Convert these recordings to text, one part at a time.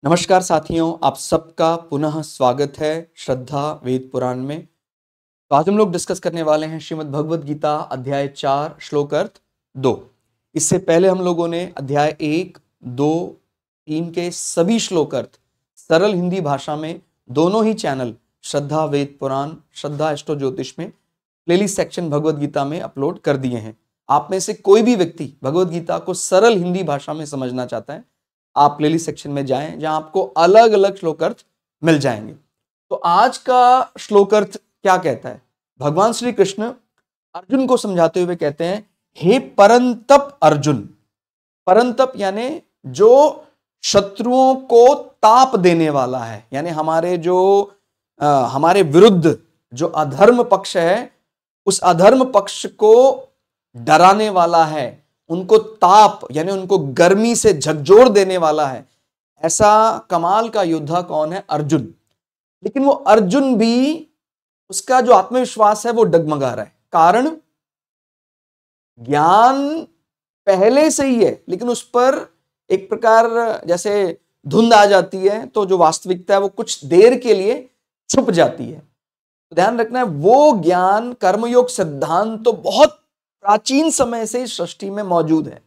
नमस्कार साथियों, आप सबका पुनः स्वागत है श्रद्धा वेद पुराण में। तो आज हम लोग डिस्कस करने वाले हैं श्रीमद् भगवद गीता अध्याय 4 श्लोक अर्थ 2। इससे पहले हम लोगों ने अध्याय 1, 2, 3 के सभी श्लोक अर्थ सरल हिंदी भाषा में दोनों ही चैनल श्रद्धा वेद पुराण, श्रद्धा एस्ट्रो ज्योतिष में प्लेलिस्ट सेक्शन भगवद गीता में अपलोड कर दिए हैं। आप में से कोई भी व्यक्ति भगवद गीता को सरल हिंदी भाषा में समझना चाहता है, आप प्लेलिस्ट सेक्शन में जाएं, जहां आपको अलग अलग श्लोकार्थ मिल जाएंगे। तो आज का श्लोकार्थ क्या कहता है? भगवान श्री कृष्ण अर्जुन को समझाते हुए कहते हैं, हे परंतप अर्जुन। परंतप यानी जो शत्रुओं को ताप देने वाला है, यानी हमारे विरुद्ध जो अधर्म पक्ष है, उस अधर्म पक्ष को डराने वाला है, उनको ताप यानी उनको गर्मी से झकझोर देने वाला है। ऐसा कमाल का योद्धा कौन है? अर्जुन। लेकिन वो अर्जुन भी, उसका जो आत्मविश्वास है वो डगमगा रहा है। कारण ज्ञान पहले से ही है, लेकिन उस पर एक प्रकार जैसे धुंध आ जाती है, तो जो वास्तविकता है वो कुछ देर के लिए छुप जाती है। तो ध्यान रखना है, वो ज्ञान कर्मयोग सिद्धांत तो बहुत प्राचीन समय से इस सृष्टि में मौजूद है।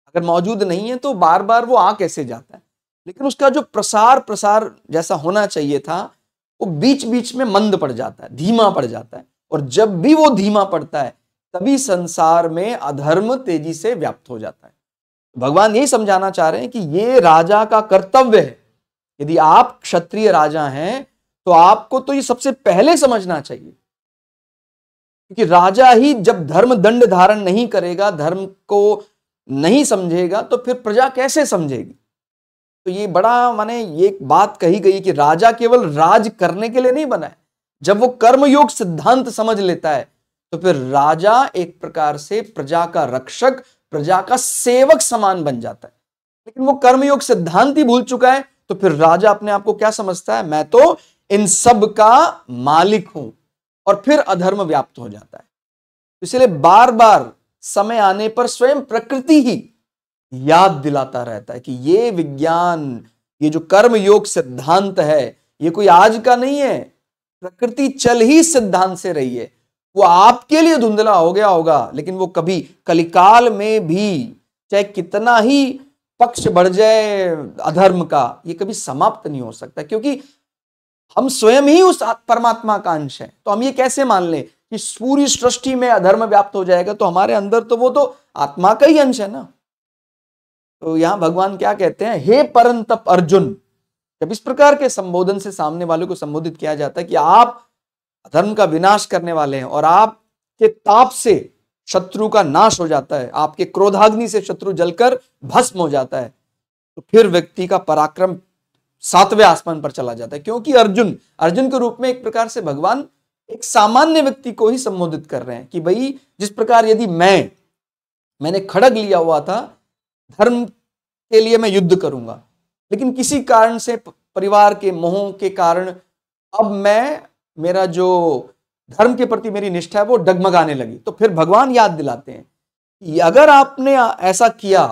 अगर मौजूद नहीं है तो बार बार वो आ कैसे जाता है? लेकिन उसका जो प्रसार जैसा होना चाहिए था, वो बीच बीच में मंद पड़ जाता है, धीमा पड़ जाता है। और जब भी वो धीमा पड़ता है, तभी संसार में अधर्म तेजी से व्याप्त हो जाता है। भगवान यही समझाना चाह रहे हैं कि ये राजा का कर्तव्य है। यदि आप क्षत्रिय राजा हैं तो आपको तो ये सबसे पहले समझना चाहिए, क्योंकि राजा ही जब धर्म दंड धारण नहीं करेगा, धर्म को नहीं समझेगा, तो फिर प्रजा कैसे समझेगी? तो ये बड़ा माने ये बात कही गई कि राजा केवल राज करने के लिए नहीं बना है। जब वो कर्मयोग सिद्धांत समझ लेता है, तो फिर राजा एक प्रकार से प्रजा का रक्षक, प्रजा का सेवक समान बन जाता है। लेकिन वो कर्मयोग सिद्धांत ही भूल चुका है, तो फिर राजा अपने आप को क्या समझता है? मैं तो इन सब का मालिक हूं, और फिर अधर्म व्याप्त हो जाता है। इसलिए बार बार समय आने पर स्वयं प्रकृति ही याद दिलाता रहता है कि ये विज्ञान, ये जो कर्म योग सिद्धांत है, ये कोई आज का नहीं है। प्रकृति चल ही सिद्धांत से रही है। वो आपके लिए धुंधला हो गया होगा, लेकिन वो कभी कलिकाल में भी, चाहे कितना ही पक्ष बढ़ जाए अधर्म का, ये कभी समाप्त नहीं हो सकता, क्योंकि हम स्वयं ही उस परमात्मा का अंश है। तो हम ये कैसे मान लें कि पूरी सृष्टि में अधर्म व्याप्त हो जाएगा? तो हमारे अंदर तो वो तो आत्मा का ही अंश है ना। तो यहां भगवान क्या कहते हैं? हे परंतप अर्जुन। जब इस प्रकार के संबोधन से सामने वाले को संबोधित किया जाता है कि आप अधर्म का विनाश करने वाले हैं, और आपके ताप से शत्रु का नाश हो जाता है, आपके क्रोधाग्नि से शत्रु जलकर भस्म हो जाता है, तो फिर व्यक्ति का पराक्रम 7वें आसमान पर चला जाता है। क्योंकि अर्जुन के रूप में एक प्रकार से भगवान एक सामान्य व्यक्ति को ही संबोधित कर रहे हैं कि भाई, जिस प्रकार यदि मैंने खड्ग लिया हुआ था, धर्म के लिए मैं युद्ध करूंगा, लेकिन किसी कारण से, परिवार के मोह के कारण, अब मेरा जो धर्म के प्रति मेरी निष्ठा है वो डगमगाने लगी। तो फिर भगवान याद दिलाते हैं कि अगर आपने ऐसा किया,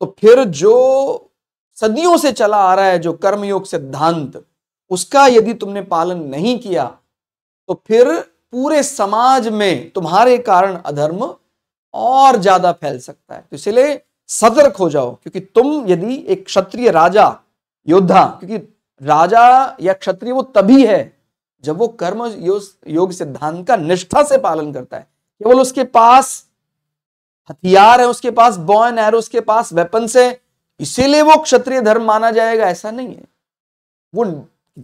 तो फिर जो सदियों से चला आ रहा है जो कर्मयोग सिद्धांत, उसका यदि तुमने पालन नहीं किया, तो फिर पूरे समाज में तुम्हारे कारण अधर्म और ज्यादा फैल सकता है। तो इसलिए सतर्क हो जाओ, क्योंकि तुम यदि एक क्षत्रिय राजा योद्धा, क्योंकि राजा या क्षत्रिय वो तभी है जब वो कर्म योग सिद्धांत का निष्ठा से पालन करता है। केवल उसके पास हथियार है, उसके पास बॉ एंड एरो, उसके पास वेपन्स है, इसीलिए वो क्षत्रिय धर्म माना जाएगा, ऐसा नहीं है। वो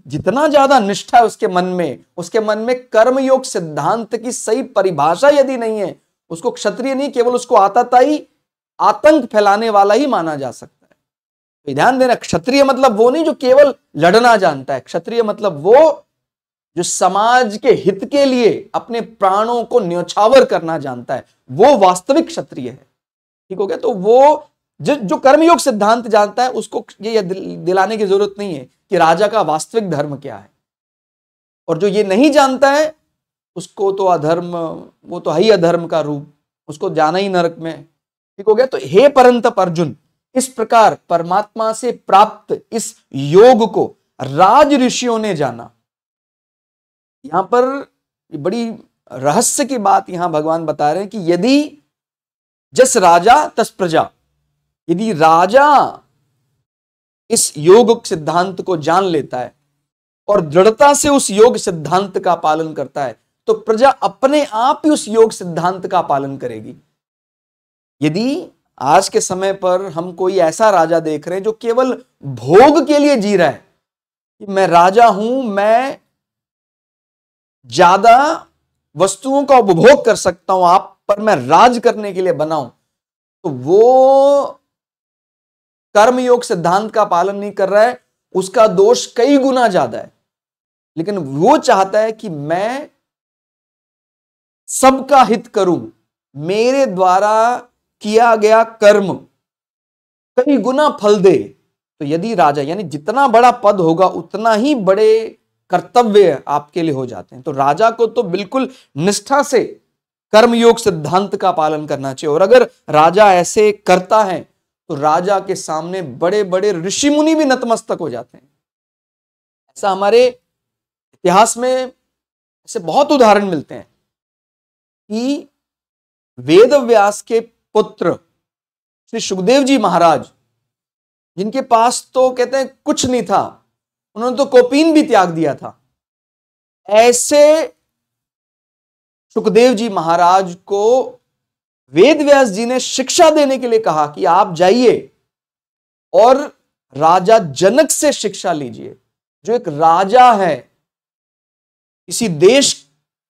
जितना ज्यादा निष्ठा है उसके मन में कर्मयोग सिद्धांत की सही परिभाषा यदि नहीं है, उसको क्षत्रिय नहीं, केवल उसको आतताई, आतंक फैलाने वाला ही माना जा सकता है। तो ध्यान देना, क्षत्रिय मतलब वो नहीं जो केवल लड़ना जानता है। क्षत्रिय मतलब वो जो समाज के हित के लिए अपने प्राणों को न्यौछावर करना जानता है, वो वास्तविक क्षत्रिय है। ठीक हो गया? तो वो जो कर्मयोग सिद्धांत जानता है, उसको ये दिलाने की जरूरत नहीं है कि राजा का वास्तविक धर्म क्या है। और जो ये नहीं जानता है, उसको तो अधर्म, वो तो है ही अधर्म का रूप, उसको जाना ही नरक में। ठीक हो गया? तो हे परंतप अर्जुन, इस प्रकार परमात्मा से प्राप्त इस योग को राज ऋषियों ने जाना। यहां पर बड़ी रहस्य की बात यहां भगवान बता रहे हैं कि यदि जस राजा तस प्रजा, यदि राजा इस योग सिद्धांत को जान लेता है और दृढ़ता से उस योग सिद्धांत का पालन करता है, तो प्रजा अपने आप ही उस योग सिद्धांत का पालन करेगी। यदि आज के समय पर हम कोई ऐसा राजा देख रहे हैं जो केवल भोग के लिए जी रहा है कि मैं राजा हूं, मैं ज्यादा वस्तुओं का उपभोग कर सकता हूं आप पर, मैं राज करने के लिए बना हूं, तो वो कर्मयोग सिद्धांत का पालन नहीं कर रहा है, उसका दोष कई गुना ज्यादा है। लेकिन वो चाहता है कि मैं सबका हित करूं, मेरे द्वारा किया गया कर्म कई गुना फल दे। तो यदि राजा, यानी जितना बड़ा पद होगा उतना ही बड़े कर्तव्य आपके लिए हो जाते हैं। तो राजा को तो बिल्कुल निष्ठा से कर्मयोग सिद्धांत का पालन करना चाहिए। और अगर राजा ऐसे करता है तो राजा के सामने बड़े बड़े ऋषि मुनि भी नतमस्तक हो जाते हैं। ऐसा हमारे इतिहास में ऐसे बहुत उदाहरण मिलते हैं कि वेद व्यास के पुत्र श्री सुखदेव जी महाराज, जिनके पास तो कहते हैं कुछ नहीं था, उन्होंने तो कौपीन भी त्याग दिया था, ऐसे सुखदेव जी महाराज को वेद व्यास जी ने शिक्षा देने के लिए कहा कि आप जाइए और राजा जनक से शिक्षा लीजिए, जो एक राजा है, किसी देश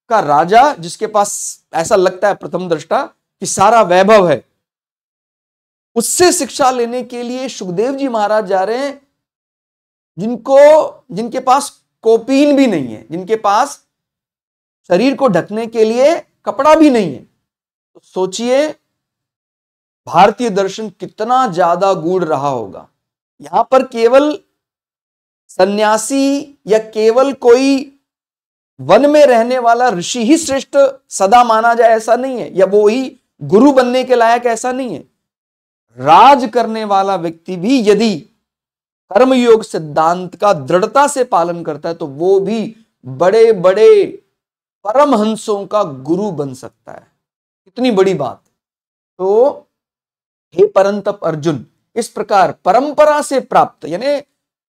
का राजा जिसके पास ऐसा लगता है प्रथम दृष्टा कि सारा वैभव है, उससे शिक्षा लेने के लिए सुखदेव जी महाराज जा रहे हैं, जिनके पास कौपीन भी नहीं है, जिनके पास शरीर को ढकने के लिए कपड़ा भी नहीं है। तो सोचिए भारतीय दर्शन कितना ज्यादा गूढ़ रहा होगा। यहां पर केवल सन्यासी या केवल कोई वन में रहने वाला ऋषि ही श्रेष्ठ सदा माना जाए ऐसा नहीं है, या वो ही गुरु बनने के लायक ऐसा नहीं है। राज करने वाला व्यक्ति भी यदि कर्मयोग सिद्धांत का दृढ़ता से पालन करता है तो वो भी बड़े बड़े परमहंसों का गुरु बन सकता है। कितनी बड़ी बात। तो हे परंतप अर्जुन, इस प्रकार परंपरा से प्राप्त, यानी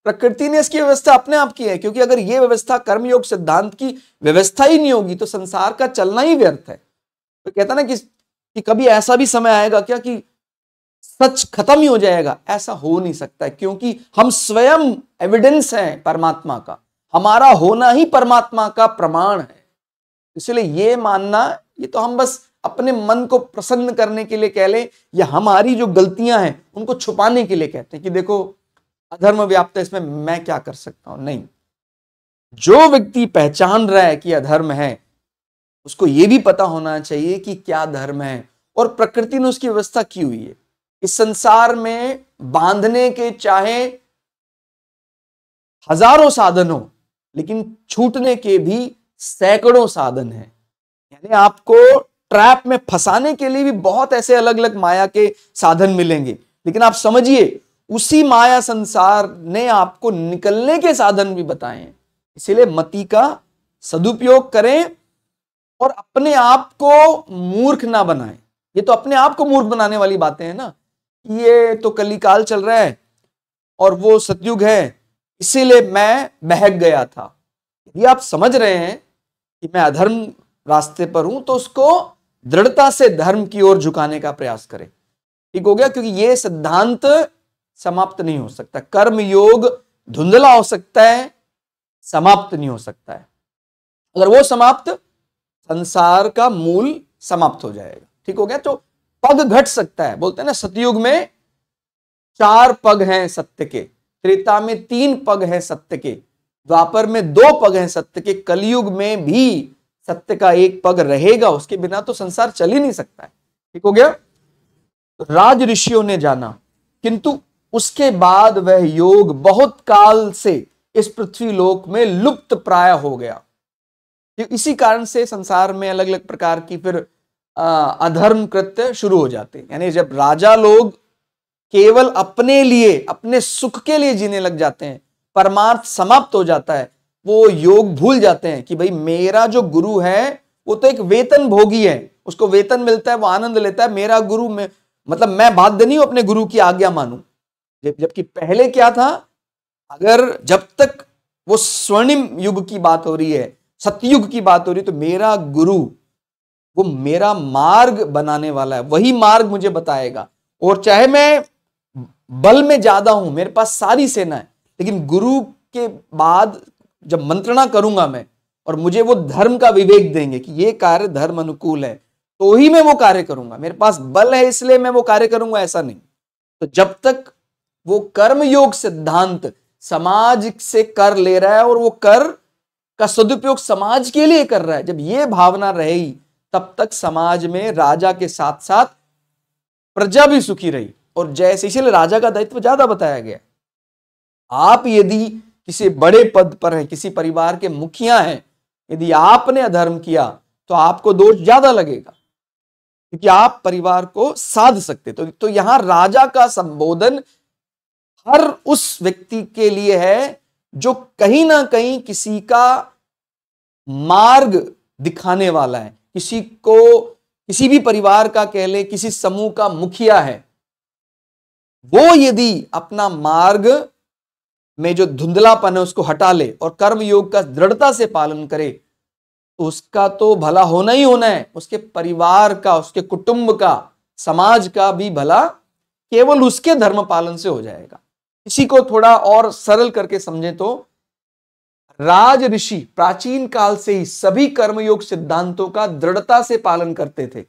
प्रकृति ने इसकी व्यवस्था अपने आप की है, क्योंकि अगर यह व्यवस्था कर्मयोग सिद्धांत की व्यवस्था ही नहीं होगी तो संसार का चलना ही व्यर्थ है। तो कहता ना कि कभी ऐसा भी समय आएगा क्या कि सच खत्म ही हो जाएगा? ऐसा हो नहीं सकता है, क्योंकि हम स्वयं एविडेंस हैं परमात्मा का, हमारा होना ही परमात्मा का प्रमाण है। इसलिए ये मानना, ये तो हम बस अपने मन को प्रसन्न करने के लिए कह लें, या हमारी जो गलतियां हैं उनको छुपाने के लिए कहते हैं कि देखो अधर्म व्याप्त है, इसमें मैं क्या कर सकता हूं। नहीं, जो व्यक्ति पहचान रहा है कि अधर्म है, उसको यह भी पता होना चाहिए कि क्या धर्म है, और प्रकृति ने उसकी व्यवस्था की हुई है। इस संसार में बांधने के चाहे हजारों साधन हो, लेकिन छूटने के भी सैकड़ों साधन हैं। यानी आपको ट्रैप में फंसाने के लिए भी बहुत ऐसे अलग अलग माया के साधन मिलेंगे, लेकिन आप समझिए उसी माया संसार ने आपको निकलने के साधन भी बताए हैं। इसीलिए मति का सदुपयोग करें और अपने आप को मूर्ख ना बनाएं। ये तो अपने आप को मूर्ख बनाने वाली बातें हैं ना, ये तो कलिकाल चल रहा है और वो सतयुग है, इसीलिए मैं बहक गया था। यदि आप समझ रहे हैं कि मैं अधर्म रास्ते पर हूं, तो उसको दृढ़ता से धर्म की ओर झुकाने का प्रयास करें। ठीक हो गया? क्योंकि ये सिद्धांत समाप्त नहीं हो सकता। कर्म योग धुंधला हो सकता है, समाप्त नहीं हो सकता है। अगर वो समाप्त, संसार का मूल समाप्त हो जाएगा। ठीक हो गया? तो पग घट सकता है, बोलते हैं ना सतयुग में 4 पग हैं सत्य के, त्रेता में 3 पग हैं सत्य के, द्वापर में 2 पग हैं सत्य के, कलयुग में भी सत्य का 1 पग रहेगा, उसके बिना तो संसार चल ही नहीं सकता है। ठीक हो गया? तो राज ऋषियों ने जाना, किंतु उसके बाद वह योग बहुत काल से इस पृथ्वी लोक में लुप्त प्राय हो गया। इसी कारण से संसार में अलग अलग प्रकार की फिर अधर्म कृत्य शुरू हो जाते हैं। यानी जब राजा लोग केवल अपने लिए, अपने सुख के लिए जीने लग जाते हैं, परमार्थ समाप्त हो जाता है, वो योग भूल जाते हैं कि भाई मेरा जो गुरु है वो तो एक वेतन भोगी है, उसको वेतन मिलता है, वो आनंद लेता है, मेरा गुरु में मतलब मैं बाध्य नहीं हूं अपने गुरु की आज्ञा मानूं। जबकि पहले क्या था, अगर जब तक वो स्वर्णिम युग की बात हो रही है, सतयुग की बात हो रही है, तो मेरा गुरु वो मेरा मार्ग बनाने वाला है, वही मार्ग मुझे बताएगा। और चाहे मैं बल में ज्यादा हूं, मेरे पास सारी सेना है, लेकिन गुरु के बाद जब मंत्रणा करूंगा मैं, और मुझे वो धर्म का विवेक देंगे कि ये कार्य धर्म अनुकूल है, तो ही मैं वो कार्य करूंगा। मेरे पास बल है इसलिए मैं वो कार्य करूंगा, ऐसा नहीं। तो जब तक वो कर्मयोग सिद्धांत समाज से कर ले रहा है और वो कर का सदुपयोग समाज के लिए कर रहा है, जब ये भावना रहेगी, तब तक समाज में राजा के साथ साथ प्रजा भी सुखी रही। और जैसे इसलिए राजा का दायित्व ज्यादा बताया गया। आप यदि किसी बड़े पद पर हैं, किसी परिवार के मुखिया हैं, यदि आपने अधर्म किया तो आपको दोष ज्यादा लगेगा, क्योंकि आप परिवार को साध सकते। तो यहां राजा का संबोधन हर उस व्यक्ति के लिए है जो कहीं ना कहीं किसी का मार्ग दिखाने वाला है, किसी को, किसी भी परिवार का कह ले, किसी समूह का मुखिया है, वो यदि अपना मार्ग में जो धुंधलापन है उसको हटा ले और कर्म योग का दृढ़ता से पालन करे, तो उसका तो भला होना ही होना है, उसके परिवार का, उसके कुटुंब का, समाज का भी भला केवल उसके धर्म पालन से हो जाएगा। इसी को थोड़ा और सरल करके समझें तो राज ऋषि प्राचीन काल से ही सभी कर्मयोग सिद्धांतों का दृढ़ता से पालन करते थे।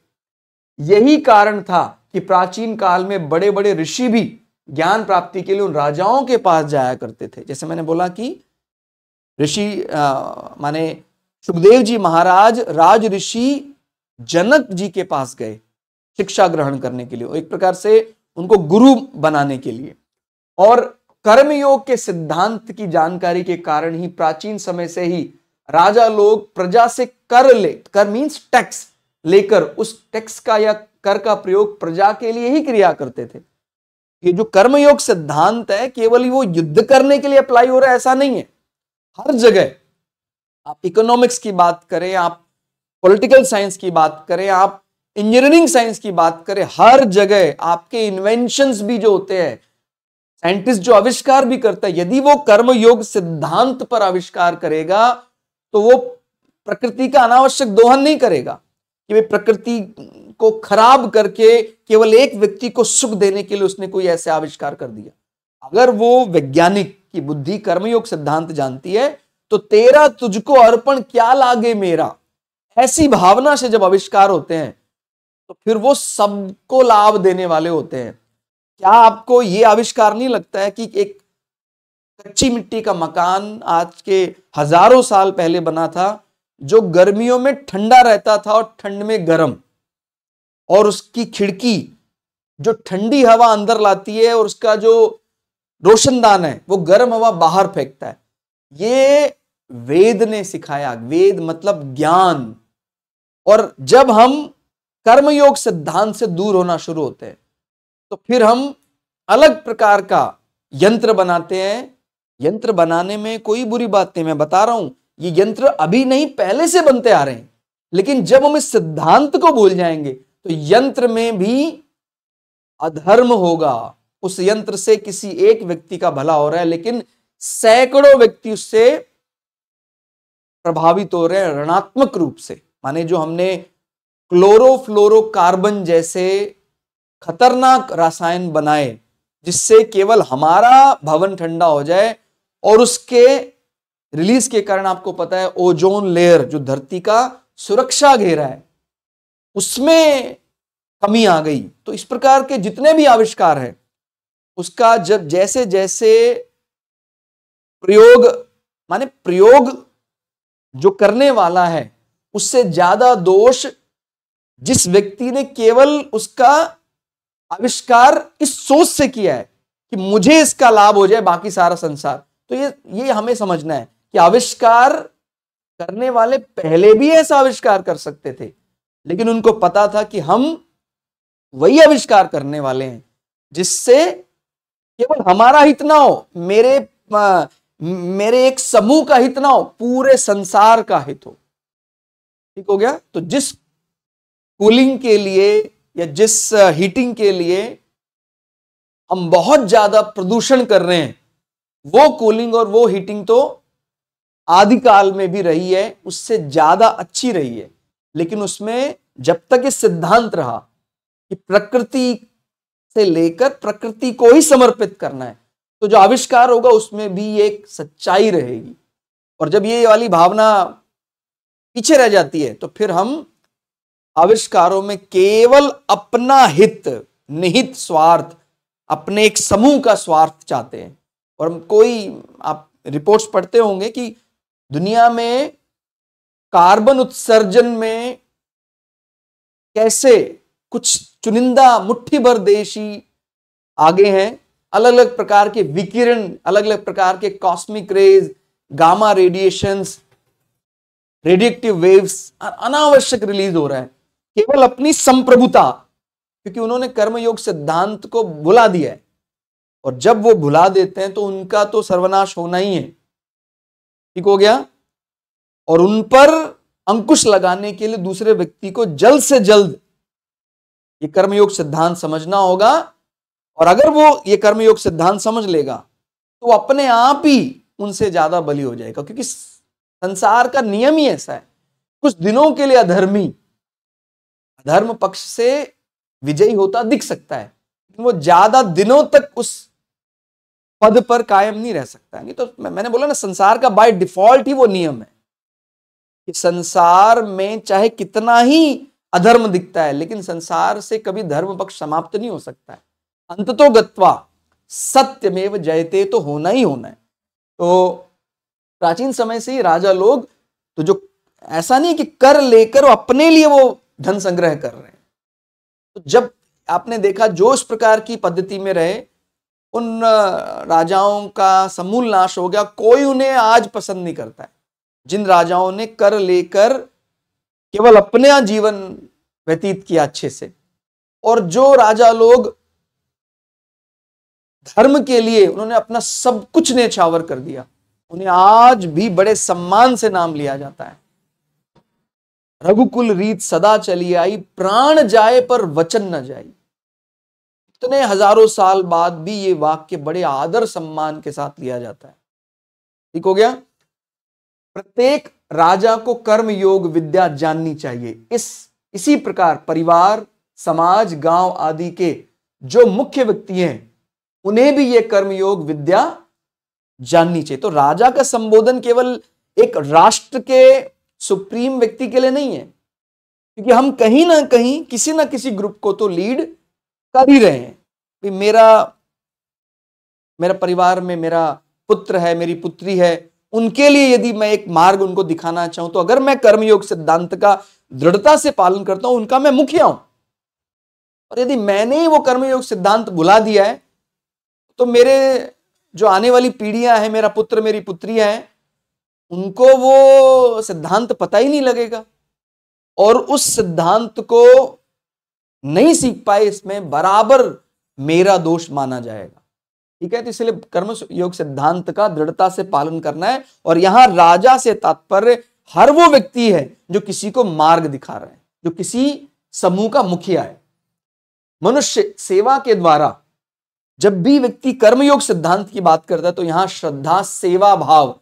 यही कारण था कि प्राचीन काल में बड़े बड़े ऋषि भी ज्ञान प्राप्ति के लिए उन राजाओं के पास जाया करते थे। जैसे मैंने बोला कि ऋषि माने सुखदेव जी महाराज राज ऋषि जनक जी के पास गए शिक्षा ग्रहण करने के लिए, एक प्रकार से उनको गुरु बनाने के लिए। और कर्मयोग के सिद्धांत की जानकारी के कारण ही प्राचीन समय से ही राजा लोग प्रजा से कर मींस टैक्स लेकर उस टैक्स का या कर का प्रयोग प्रजा के लिए ही क्रिया करते थे। ये जो कर्मयोग सिद्धांत है केवल वो युद्ध करने के लिए अप्लाई हो रहा है ऐसा नहीं है। हर जगह आप इकोनॉमिक्स की बात करें, आप पॉलिटिकल साइंस की बात करें, आप इंजीनियरिंग साइंस की बात करें, हर जगह आपके इन्वेंशंस भी जो होते हैं, साइंटिस्ट जो आविष्कार भी करता है, यदि वो कर्मयोग सिद्धांत पर आविष्कार करेगा तो वो प्रकृति का अनावश्यक दोहन नहीं करेगा कि वे प्रकृति को खराब करके केवल एक व्यक्ति को सुख देने के लिए उसने कोई ऐसे आविष्कार कर दिया। अगर वो वैज्ञानिक की बुद्धि कर्मयोग सिद्धांत जानती है तो तेरा तुझको अर्पण क्या लागे मेरा, ऐसी भावना से जब आविष्कार होते हैं तो फिर वो सबको लाभ देने वाले होते हैं। क्या आपको ये आविष्कार नहीं लगता है कि एक कच्ची मिट्टी का मकान आज के हजारों साल पहले बना था, जो गर्मियों में ठंडा रहता था और ठंड में गर्म, और उसकी खिड़की जो ठंडी हवा अंदर लाती है और उसका जो रोशनदान है वो गर्म हवा बाहर फेंकता है। ये वेद ने सिखाया। वेद मतलब ज्ञान। और जब हम कर्मयोग सिद्धांत से दूर होना शुरू होते हैं तो फिर हम अलग प्रकार का यंत्र बनाते हैं। यंत्र बनाने में कोई बुरी बात नहीं, मैं बता रहा हूं ये यंत्र अभी नहीं पहले से बनते आ रहे हैं, लेकिन जब हम इस सिद्धांत को भूल जाएंगे तो यंत्र में भी अधर्म होगा। उस यंत्र से किसी एक व्यक्ति का भला हो रहा है लेकिन सैकड़ों व्यक्ति उससे प्रभावित हो रहे हैं ऋणात्मक रूप से। माने जो हमने क्लोरोफ्लोरोकार्बन जैसे खतरनाक रसायन बनाए जिससे केवल हमारा भवन ठंडा हो जाए, और उसके रिलीज के कारण आपको पता है ओजोन लेयर जो धरती का सुरक्षा घेरा है उसमें कमी आ गई। तो इस प्रकार के जितने भी आविष्कार हैं उसका जब जैसे जैसे प्रयोग माने प्रयोग जो करने वाला है उससे ज्यादा दोष जिस व्यक्ति ने केवल उसका आविष्कार इस सोच से किया है कि मुझे इसका लाभ हो जाए बाकी सारा संसार। तो ये हमें समझना है कि आविष्कार करने वाले पहले भी ऐसा आविष्कार कर सकते थे, लेकिन उनको पता था कि हम वही आविष्कार करने वाले हैं जिससे केवल हमारा हित ना हो, मेरे एक समूह का हित ना हो, पूरे संसार का हित हो। ठीक हो गया। तो जिस कूलिंग के लिए या जिस हीटिंग के लिए हम बहुत ज्यादा प्रदूषण कर रहे हैं, वो कूलिंग और वो हीटिंग तो आदिकाल में भी रही है, उससे ज्यादा अच्छी रही है। लेकिन उसमें जब तक ये सिद्धांत रहा कि प्रकृति से लेकर प्रकृति को ही समर्पित करना है, तो जो आविष्कार होगा उसमें भी एक सच्चाई रहेगी। और जब ये वाली भावना पीछे रह जाती है तो फिर हम आविष्कारों में केवल अपना हित, निहित स्वार्थ, अपने एक समूह का स्वार्थ चाहते हैं। और आप रिपोर्ट्स पढ़ते होंगे कि दुनिया में कार्बन उत्सर्जन में कैसे कुछ चुनिंदा मुट्ठी भर देश ही आगे हैं। अलग अलग प्रकार के विकिरण, अलग अलग प्रकार के cosmic rays, gamma radiations, radioactive waves अनावश्यक रिलीज हो रहा है, केवल अपनी संप्रभुता, क्योंकि उन्होंने कर्मयोग सिद्धांत को भुला दिया है। और जब वो भुला देते हैं तो उनका तो सर्वनाश होना ही है। ठीक हो गया। और उन पर अंकुश लगाने के लिए दूसरे व्यक्ति को जल्द से जल्द ये कर्मयोग सिद्धांत समझना होगा। और अगर वो ये कर्मयोग सिद्धांत समझ लेगा तो वो अपने आप ही उनसे ज्यादा बली हो जाएगा, क्योंकि संसार का नियम ही ऐसा है। कुछ दिनों के लिए अधर्म पक्ष से विजयी होता दिख सकता है, लेकिन वो ज्यादा दिनों तक उस पद पर कायम नहीं रह सकता है। नहीं तो मैंने बोला ना, संसार का बाय डिफॉल्ट ही वो नियम है कि संसार में चाहे कितना ही अधर्म दिखता है, लेकिन संसार से कभी धर्म पक्ष समाप्त नहीं हो सकता है। अंततो गत्वा सत्यमेव जयते, तो होना ही होना है। तो प्राचीन समय से ही राजा लोग तो जो ऐसा नहीं कि कर लेकर अपने लिए वो धन संग्रह कर रहे हैं। तो जब आपने देखा जो इस प्रकार की पद्धति में रहे, उन राजाओं का समूल नाश हो गया। कोई उन्हें आज पसंद नहीं करता है। जिन राजाओं ने कर लेकर केवल अपने जीवन व्यतीत किया अच्छे से, और जो राजा लोग धर्म के लिए उन्होंने अपना सब कुछ न्यौछावर कर दिया, उन्हें आज भी बड़े सम्मान से नाम लिया जाता है। रघुकुल रीत सदा चली आई, प्राण जाए पर वचन न जाई। इतने हजारों साल बाद भी ये वाक्य बड़े आदर सम्मान के साथ लिया जाता है। ठीक हो गया। प्रत्येक राजा को कर्म योग विद्या जाननी चाहिए। इसी प्रकार परिवार, समाज, गांव आदि के जो मुख्य व्यक्ति हैं उन्हें भी यह कर्मयोग विद्या जाननी चाहिए। तो राजा का संबोधन केवल एक राष्ट्र के सुप्रीम व्यक्ति के लिए नहीं है, क्योंकि हम कहीं ना कहीं किसी ना किसी ग्रुप को तो लीड कर ही रहे हैं। मेरा परिवार में मेरा पुत्र है, मेरी पुत्री है, उनके लिए यदि मैं एक मार्ग उनको दिखाना चाहूं, तो अगर मैं कर्मयोग सिद्धांत का दृढ़ता से पालन करता हूं, उनका मैं मुखिया हूं। और यदि मैंने ही वो कर्मयोग सिद्धांत भुला दिया है, तो मेरे जो आने वाली पीढ़ियां हैं, मेरा पुत्र मेरी पुत्रियां हैं, उनको वो सिद्धांत पता ही नहीं लगेगा। और उस सिद्धांत को नहीं सीख पाए, इसमें बराबर मेरा दोष माना जाएगा। ठीक है। तो इसलिए कर्म योग सिद्धांत का दृढ़ता से पालन करना है। और यहां राजा से तात्पर्य हर वो व्यक्ति है जो किसी को मार्ग दिखा रहा है, जो किसी समूह का मुखिया है। मनुष्य सेवा के द्वारा जब भी व्यक्ति कर्मयोग सिद्धांत की बात करता है, तो यहां श्रद्धा, सेवा भाव,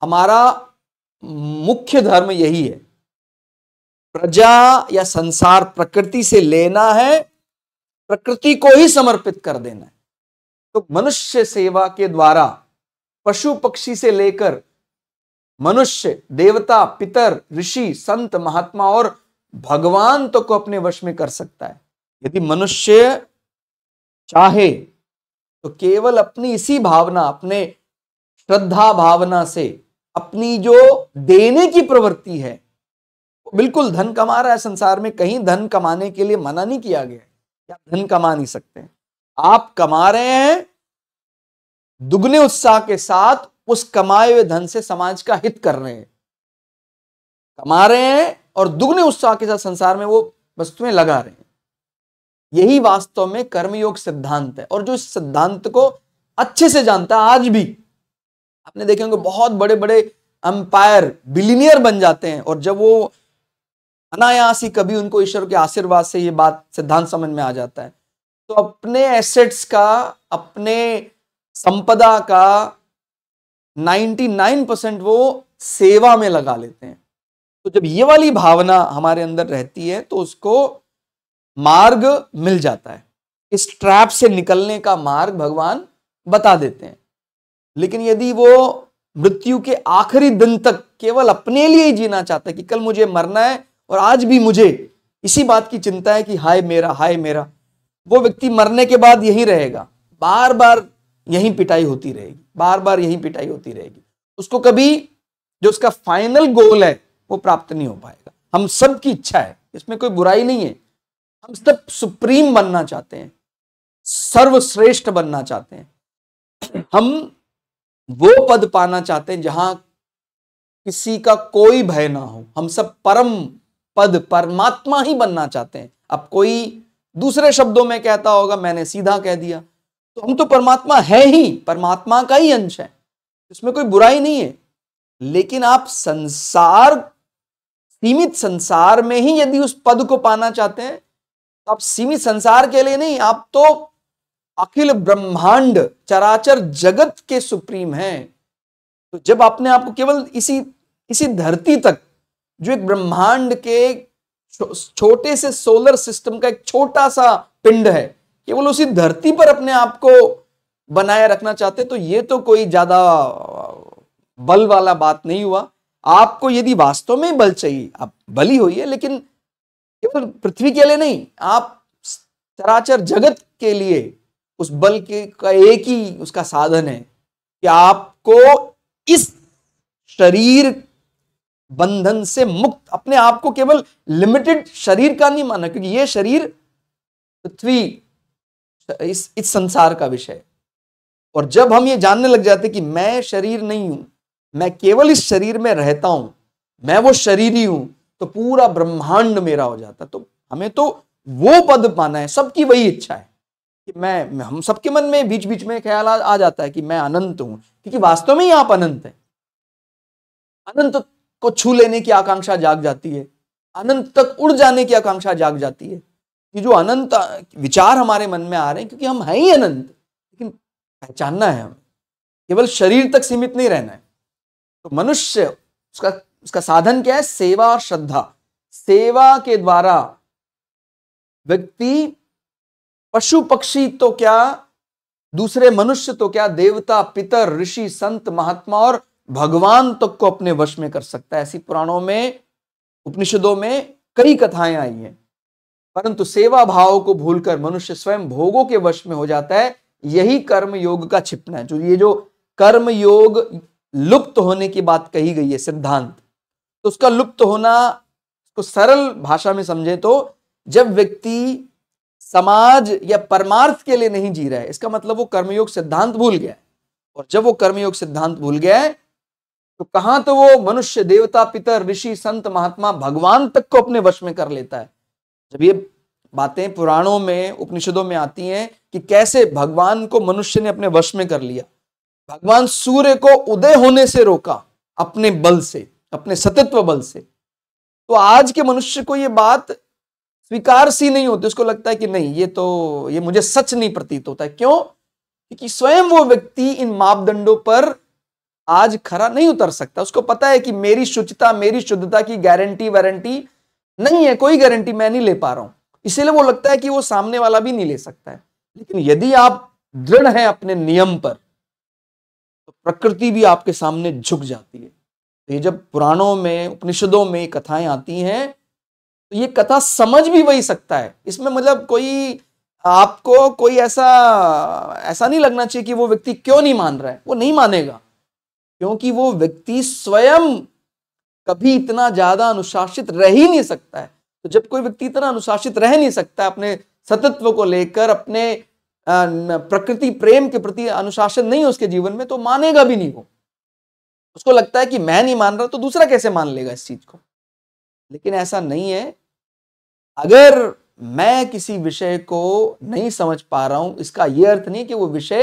हमारा मुख्य धर्म यही है। प्रजा या संसार प्रकृति से लेना है, प्रकृति को ही समर्पित कर देना है। तो मनुष्य सेवा के द्वारा पशु पक्षी से लेकर मनुष्य, देवता, पितर, ऋषि, संत, महात्मा और भगवान तो को अपने वश में कर सकता है। यदि मनुष्य चाहे तो केवल अपनी इसी भावना, अपने श्रद्धा भावना से, अपनी जो देने की प्रवृत्ति है, बिल्कुल धन कमा रहा है संसार में, कहीं धन कमाने के लिए मना नहीं किया गया है, आप धन कमा नहीं सकते हैं। आप कमा रहे हैं दुगने उत्साह के साथ, उस कमाए हुए धन से समाज का हित कर रहे हैं, कमा रहे हैं और दुगने उत्साह के साथ संसार में वो वस्तुएं लगा रहे हैं। यही वास्तव में कर्मयोग सिद्धांत है। और जो इस सिद्धांत को अच्छे से जानता है, आज भी आपने देखे होंगे बहुत बड़े बड़े अंपायर बिलियनियर बन जाते हैं, और जब वो अनायास ही कभी उनको ईश्वर के आशीर्वाद से ये बात सिद्धांत समझ में आ जाता है, तो अपने एसेट्स का, अपने संपदा का 99% वो सेवा में लगा लेते हैं। तो जब ये वाली भावना हमारे अंदर रहती है तो उसको मार्ग मिल जाता है, इस ट्रैप से निकलने का मार्ग भगवान बता देते हैं। लेकिन यदि वो मृत्यु के आखिरी दिन तक केवल अपने लिए ही जीना चाहता है कि कल मुझे मरना है और आज भी मुझे इसी बात की चिंता है कि हाय मेरा, हाय मेरा, वो व्यक्ति मरने के बाद यहीं रहेगा, बार बार यहीं पिटाई होती रहेगी, बार बार यहीं पिटाई होती रहेगी। उसको कभी जो उसका फाइनल गोल है वो प्राप्त नहीं हो पाएगा। हम सब की इच्छा है, इसमें कोई बुराई नहीं है, हम सब सुप्रीम बनना चाहते हैं, सर्वश्रेष्ठ बनना चाहते हैं, हम वो पद पाना चाहते हैं जहां किसी का कोई भय ना हो। हम सब परम पद परमात्मा ही बनना चाहते हैं। अब कोई दूसरे शब्दों में कहता होगा, मैंने सीधा कह दिया, तो हम तो परमात्मा है ही, परमात्मा का ही अंश है, इसमें कोई बुराई नहीं है। लेकिन आप संसार, सीमित संसार में ही यदि उस पद को पाना चाहते हैं तो आप सीमित संसार के लिए नहीं, आप तो अखिल ब्रह्मांड चराचर जगत के सुप्रीम हैं। तो जब आपने आपको केवल इसी धरती तक, जो एक ब्रह्मांड के छोटे से सोलर सिस्टम का एक छोटा सा पिंड है, केवल उसी धरती पर अपने आप को बनाए रखना चाहते, तो ये तो कोई ज्यादा बल वाला बात नहीं हुआ। आपको यदि वास्तव में बल चाहिए, आप बली होइए, लेकिन केवल पृथ्वी के लिए नहीं, आप चराचर जगत के लिए उस बल के का एक ही उसका साधन है कि आपको इस शरीर बंधन से मुक्त, अपने आप को केवल लिमिटेड शरीर का नहीं माना, क्योंकि यह शरीर पृथ्वी, इस संसार का विषय। और जब हम ये जानने लग जाते कि मैं शरीर नहीं हूं, मैं केवल इस शरीर में रहता हूं, मैं वो शरीर ही हूं, तो पूरा ब्रह्मांड मेरा हो जाता। तो हमें तो वो पद पाना है, सबकी वही इच्छा है कि मैं हम सबके मन में बीच बीच में ख्याल आ जाता है कि मैं अनंत हूं, क्योंकि वास्तव में ही आप अनंत हैं। अनंत को छू लेने की आकांक्षा जाग जाती है, अनंत तक उड़ जाने की आकांक्षा जाग जाती है। कि जो अनंत विचार हमारे मन में आ रहे हैं, क्योंकि हम हैं ही अनंत, लेकिन पहचानना है हमें, केवल शरीर तक सीमित नहीं रहना है। तो मनुष्य, उसका साधन क्या है? सेवा और श्रद्धा। सेवा के द्वारा व्यक्ति पशु पक्षी तो क्या, दूसरे मनुष्य तो क्या, देवता, पितर, ऋषि, संत, महात्मा और भगवान तक को अपने वश में कर सकता है। ऐसी पुराणों में, उपनिषदों में कई कथाएं आई हैं। परंतु सेवा भाव को भूलकर मनुष्य स्वयं भोगों के वश में हो जाता है। यही कर्म योग का छिपना है। जो कर्म योग लुप्त होने की बात कही गई है सिद्धांत, तो उसका लुप्त होना को सरल भाषा में समझे तो जब व्यक्ति समाज या परमार्थ के लिए नहीं जी रहा है, इसका मतलब वो कर्मयोग सिद्धांत भूल गया है। और जब वो कर्मयोग सिद्धांत भूल गया है तो कहां तो वो मनुष्य, देवता, पितर, ऋषि, संत, महात्मा, भगवान तक को अपने वश में कर लेता है। जब ये बातें पुराणों में, उपनिषदों में आती हैं कि कैसे भगवान को मनुष्य ने अपने वश में कर लिया, भगवान सूर्य को उदय होने से रोका अपने बल से, अपने सतत्व बल से, तो आज के मनुष्य को ये बात स्वीकार सी नहीं होती। उसको लगता है कि नहीं, ये मुझे सच नहीं प्रतीत होता है। क्यों? क्योंकि स्वयं वो व्यक्ति इन मापदंडों पर आज खरा नहीं उतर सकता। उसको पता है कि मेरी शुचिता, मेरी शुद्धता की गारंटी वारंटी नहीं है, कोई गारंटी मैं नहीं ले पा रहा हूं, इसीलिए वो लगता है कि वो सामने वाला भी नहीं ले सकता है। लेकिन यदि आप दृढ़ हैं अपने नियम पर, तो प्रकृति भी आपके सामने झुक जाती है। तो ये जब पुराणों में, उपनिषदों में कथाएं आती हैं, तो ये कथा समझ भी वही सकता है। इसमें मतलब कोई आपको कोई ऐसा नहीं लगना चाहिए कि वो व्यक्ति क्यों नहीं मान रहा है। वो नहीं मानेगा, क्योंकि वो व्यक्ति स्वयं कभी इतना ज्यादा अनुशासित रह ही नहीं सकता है। तो जब कोई व्यक्ति इतना अनुशासित रह नहीं सकता अपने सतत्व को लेकर, अपने प्रकृति प्रेम के प्रति अनुशासन नहीं है उसके जीवन में, तो मानेगा भी नहीं वो। उसको लगता है कि मैं नहीं मान रहा तो दूसरा कैसे मान लेगा इस चीज को। लेकिन ऐसा नहीं है। अगर मैं किसी विषय को नहीं समझ पा रहा हूं, इसका यह अर्थ नहीं कि वो विषय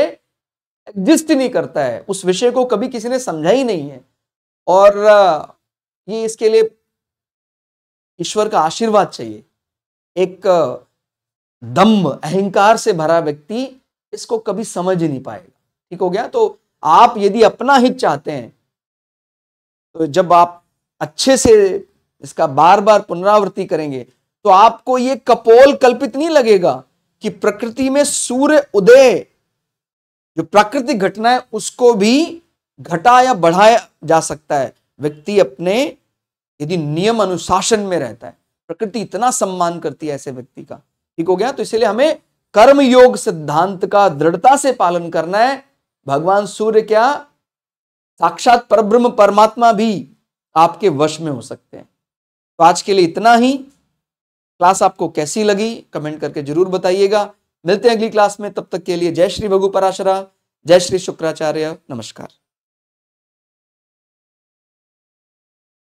एग्जिस्ट नहीं करता है, उस विषय को कभी किसी ने समझा ही नहीं है। और ये इसके लिए ईश्वर का आशीर्वाद चाहिए। एक दम्भ अहंकार से भरा व्यक्ति इसको कभी समझ ही नहीं पाएगा। ठीक हो गया। तो आप यदि अपना हित चाहते हैं तो जब आप अच्छे से इसका बार बार पुनरावृत्ति करेंगे तो आपको ये कपोल कल्पित नहीं लगेगा कि प्रकृति में सूर्य उदय, जो प्राकृतिक घटना है, उसको भी घटा या बढ़ाया जा सकता है। व्यक्ति अपने यदि नियम अनुशासन में रहता है, प्रकृति इतना सम्मान करती है ऐसे व्यक्ति का। ठीक हो गया। तो इसलिए हमें कर्म योग सिद्धांत का दृढ़ता से पालन करना है। भगवान सूर्य क्या, साक्षात परब्रह्म परमात्मा भी आपके वश में हो सकते हैं। तो आज के लिए इतना ही। क्लास आपको कैसी लगी कमेंट करके जरूर बताइएगा। मिलते हैं अगली क्लास में, तब तक के लिए जय श्री भगु पराशरा, जय श्री शुक्राचार्य, नमस्कार।